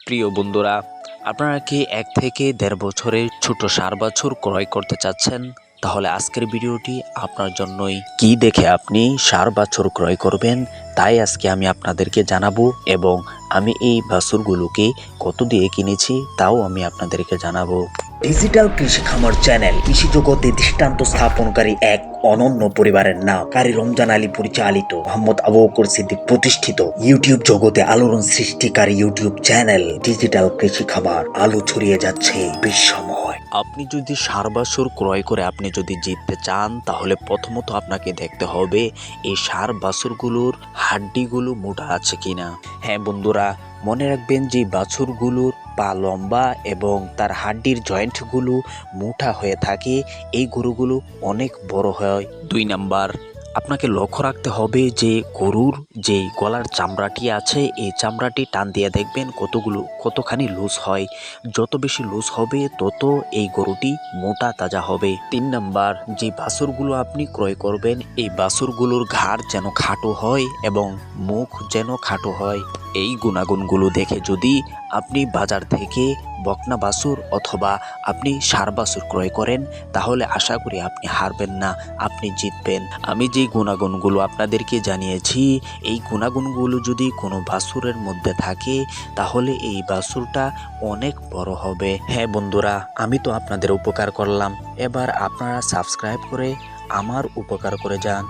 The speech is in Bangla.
প্রিয় বন্ধুরা, আপনারা কি 1 থেকে 1.5 বছরের ছোট ষাঁড় বাছুর ক্রয় করতে চাচ্ছেন? তাহলে আজকের ভিডিওটি আপনার জন্যই। কি দেখে আপনি ষাঁড় বাছুর ক্রয় করবেন তাই আজকে আমি আপনাদেরকে জানাবো, এবং আমি এই বাছুরগুলোকে কত দিয়ে কিনেছি তাও আমি আপনাদেরকে জানাবো। ডিজিটাল কৃষি খামার চ্যানেল কৃষি জগতে দৃষ্টান্ত স্থাপনকারী এক অনন্য পরিবারের নাম কারি রমজান আলী পরিচালিত, মোহাম্মদ আবু বকর সিদ্দিক প্রতিষ্ঠিত ইউটিউব জগতে আলোড়ন সৃষ্টিকারী ইউটিউব চ্যানেল ডিজিটাল কৃষি খামার আলো ছড়িয়ে যাচ্ছে বিশ্বময়। আপনি যদি ষাঁড় বাছুর ক্রয় করে আপনি যদি জিততে চান, তাহলে প্রথমত আপনাকে দেখতে হবে এই ষাঁড় বাছুরগুলোর হাড্ডিগুলো মোটা আছে কিনা। হ্যাঁ বন্ধুরা, মনে রাখবেন যে বাছুরগুলোর পা লম্বা এবং তার হাড্ডির জয়েন্টগুলো মোটা হয়ে থাকে, এই গরুগুলো অনেক বড় হয়। 2 নাম্বার, আপনাকে লক্ষ্য রাখতে হবে যে গরুর যে গলার চামড়াটি আছে এই চামড়াটি টান দিয়ে দেখবেন কতখানি লুজ হয়। যত বেশি লুজ হবে তত এই গরুটি মোটা তাজা হবে। 3 নাম্বার, যে বাছুরগুলো আপনি ক্রয় করবেন এই বাছুরগুলোর ঘাড় যেন খাটো হয় এবং মুখ যেন খাটো হয়। এই গুণাগুণগুলো দেখে যদি আপনি বাজার থেকে বকনা বাছুর অথবা আপনি ষাঁড় বাছুর ক্রয় করেন, তাহলে আশা করি আপনি হারবেন না, আপনি জিতবেন। আমি যে গুণাগুণগুলো আপনাদেরকে জানিয়েছি, এই গুণাগুণগুলো যদি কোনো বাছুরের মধ্যে থাকে তাহলে এই বাছুরটা অনেক বড় হবে। হ্যাঁ বন্ধুরা, আমি তো আপনাদের উপকার করলাম, এবার আপনারা সাবস্ক্রাইব করে আমার উপকার করে যান।